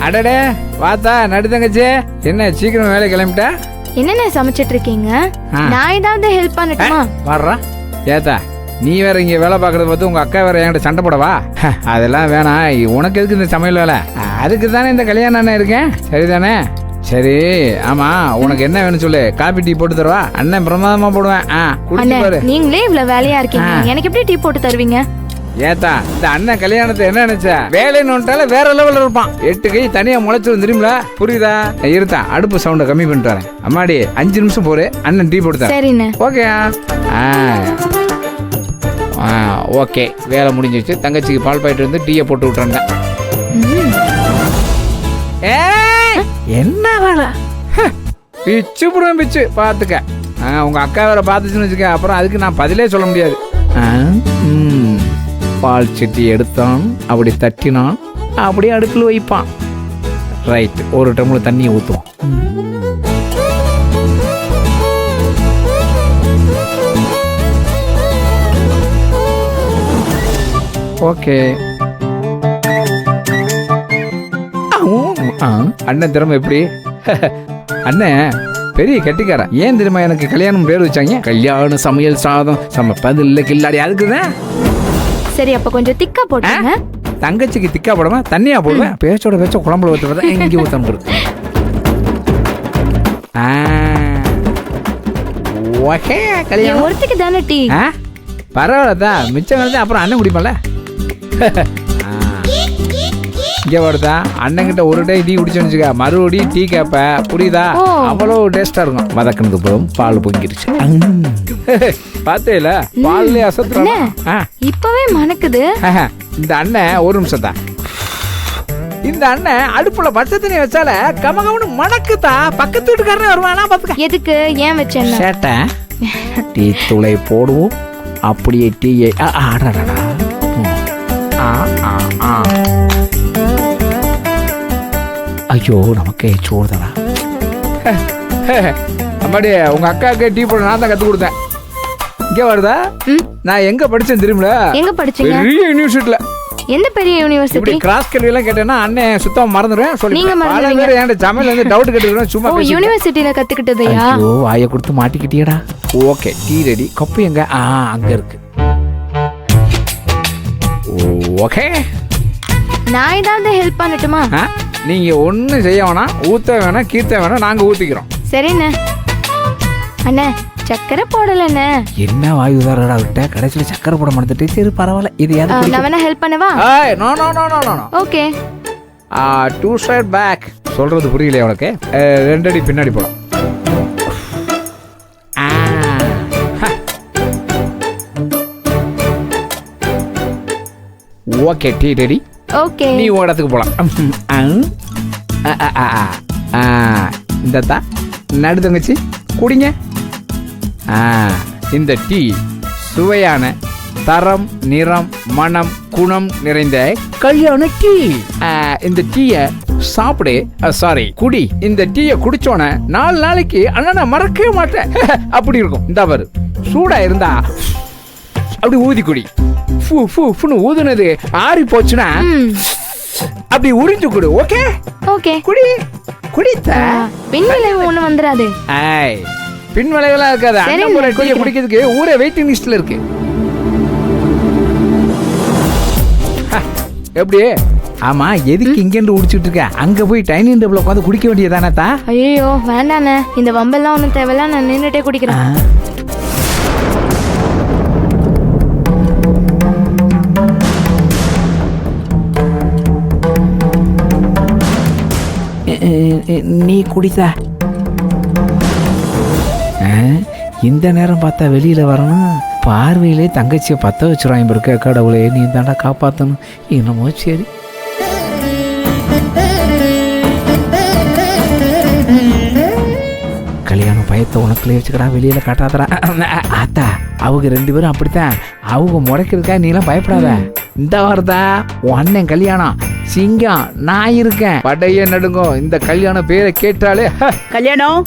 அடடே வாத்தா நடு தங்கச்சி, என்ன சீக்கிரம் வேலை கிளம்பிட்டா? என்னென்ன சமைச்சிட்டு இருக்கீங்க? நான் ஏதாவது ஹெல்ப் பண்ணட்டுமா? வர்றா ஏத்தா, நீ வேற இங்க வேலை பாக்குறத பார்த்து உங்க அக்கா வேற என்கிட்ட சண்டை போடவா? அதெல்லாம் வேணாம், உனக்கு எதுக்கு இந்த சமையல் வேலை? அதுக்கு தானே இந்த கல்யாணம் அண்ணன் இருக்கேன், சரிதானே? சரி ஆமா, உனக்கு என்ன வேணும் சொல்லு, காபி டீ போட்டு தருவா? அண்ணன் பிரமாதமா போடுவேன். குடிச்சு பாரு. நீங்களே இவ்வளவு வேலையா இருக்கீங்க, எனக்கு எப்படி டீ போட்டு தருவீங்க? ஏத்தா, இந்த அண்ணன் கல்யாணத்தை என்ன நினைச்ச, வேலைன்னு வந்துட்டால வேற லெவல்ல இருப்பான். 8 கை தனியா முளைச்சிரும் தெரியுமில, புரியுதா? இருத்தா, அடுப்பு சவுண்ட கம்மி பண்ணிட்டு வரேன். அம்மாடி 5 நிமிஷம் போரு, அண்ணன் டீ போட்டு தரேன். சரிண்ணே. ஓகே. ஓகே, வேலை முடிஞ்சிச்சு. தங்கச்சிக்கு பால் பாயிட்டு வந்து டீயை போட்டு விட்டுறேன். என்ன வேலை? பிச்சு புறம் பிச்சு பாத்துக்க. உங்க அக்கா வேற பாத்துச்சுன்னு வச்சுக்க, அப்புறம் அதுக்கு நான் பதிலே சொல்ல முடியாது. பால் சட்டி எடுத்தான், அப்படி தட்டினான், அப்படியே அடுப்பில் வைப்பான். ரைட், ஒரு டம்ளர் தண்ணியை ஊற்றுவோம். ஓகே. அண்ணன் திறமை எப்படி? அண்ணன் பெரிய கட்டிக்காரன். ஏன் தெரியுமா எனக்கு கல்யாணம் பேர் வச்சாங்க? கல்யாணம் சமையல் சாதம் சமைப்பதில்லை கில்லாடி, அதுக்குதான். சரி, அப்ப கொஞ்சம் திக்கா போடுங்க. தங்கச்சிக்கு திக்கா போடாம தண்ணியா போடுவேன். பேச்சோட பேச்ச குழம்புல ஊற்றுறதா இங்கே ஊற்றாம இருக்கு. ஓகே, கல்யாணம் ஒருத்திக்கு தானே டீ. பரவாயில்லதான், மிச்சம் வந்து அப்புறம் அண்ணன் குடிப்பல. இங்கே வருதா, அண்ணங்கிட்ட ஒரு டே டீ குடிச்சோன்னு வச்சுக்க, மறுபடியும் டீ கேப்ப, புரியுதா? அவ்வளோ டேஸ்டா இருக்கும். வதக்கினதுக்கு அப்புறம் பால் பொங்கிருச்சு. பாத்தேல, பால்லே அசத்துறா. இப்பவே மணக்குது. இந்த அண்ணன் ஒரு நிமிஷம் தான். இந்த அண்ணன் அடுப்புல பச்சை தண்ணி வச்சால கமகமனு மணக்குதா. பக்கத்து வீட்டுக்காரனே வருவானா பாத்துக்க. எதுக்கு, ஏன் வச்சேன்? சேட்டை டீ தூளை போடுவோம், அப்படியே டீயை. ஐயோ, நமக்கே சோறுதானா. அம்மாடி, உங்க அக்காவுக்கு டீ போட நான் தான் கத்து கொடுத்தேன். இங்கே வருதா, நான் எங்க படிச்சேன் தெரியுமில? எங்க படிச்சீங்க? பெரிய யூனிவர்சிட்டில. எந்த பெரிய யூனிவர்சிட்டி? இப்படி கிராஸ் கேள்வி எல்லாம் கேட்டேன்னா அண்ணன் சுத்தமா மறந்துடுவேன். சொல்லி பல பேர் என்கிட்ட சமையல் வந்து டவுட் கேட்டுக்கிறேன். சும்மா யூனிவர்சிட்டியில கத்துக்கிட்டதையா? ஐயோ, வாயை கொடுத்து மாட்டிக்கிட்டியடா. Okay, tea ready. கப்பு எங்க? அங்க இருக்கு. ஓகே, நான் ஏதாவது ஹெல்ப் பண்ணட்டுமா? நீங்க ஒன்னும் செய்ய வேணாம், ஊத்த வேணாம், கீர்த்த வேணாம், நாங்க ஊத்திக்கிறோம். சரிண்ணே. அண்ணே, சக்கரை போடலண்ணே. என்ன வாயுதாரடா விட்ட, கடைசியில சக்கரை போட மாட்டேட்டு. சரி பரவாயில்ல, இது யாரு? நான் வேணா ஹெல்ப் பண்ணவா? No no no no no. Okay. 2 side back. சொல்றது புரியல உனக்கு? 2 அடி பின்னாடி போலாம். Okay, tea ready. ஓகே, நீ இடத்துக்கு போலாம். இந்த தா நடு தங்கச்சி குடிங்க. இந்த டீ சுவையான, தரம், நிறம், மனம், குணம் நிறைந்த கல்யாண டீ. இந்த டீய சாப்பிடு, சாரி குடி. இந்த டீய குடிச்சோன 4 நாளைக்கு அண்ணா மறக்கவே மாட்டேன். அப்படி இருக்கும். இந்த பாரு, சூடா இருந்தா அப்படி ஊதி குடி. ஊதுனது ஆறி போச்சுன்னா அப்படி உறிஞ்சு குடு. ஓகே ஓகே, குடி. குடித்த பின்விளைவு ஒண்ணு வந்துராது. பின்விளைவெல்லாம் இருக்காது. அண்ணன் டீயை குடிக்கிறதுக்கு ஊரே வெயிட்டிங் லிஸ்ட்ல இருக்கு. எப்படி? ஆமா, எதுக்கு இங்கேருந்து குடிச்சிட்டு இருக்க? அங்க போய் டைனிங் டேபிள் உட்காந்து குடிக்க வேண்டியதானே தா? ஐயோ வேண்டாண்ணே, இந்த வம்பெல்லாம் ஒன்றும் தேவையில்ல, நான் நின்றுட்டே குடிக்கிறேன். நீ குடித்த இந்த நேரம் பார்த்தா வெளியில வரணும். பார்வையிலே தங்கச்சியை பத்த வச்சுருவாங்க இருக்க. கடவுளே, நீ தாண்டா காப்பாற்றணும். என்னமோ சரி. கல்யாணம் பயத்தை உனக்குள்ளே வச்சுக்கடா, வெளியில காட்டாதடா. ஆத்தா, அவங்க 2 பேரும் அப்படித்தான். அவங்க முறைக்கிறதுக்காக நீலாம் பயப்படாத. இந்த வாரதா உன் அண்ணன் கல்யாணம், சிங்கம் நான் இருக்கேன். படைய நடுங்கும் இந்த கல்யாணம் பேரை கேட்டாலே. கல்யாணம்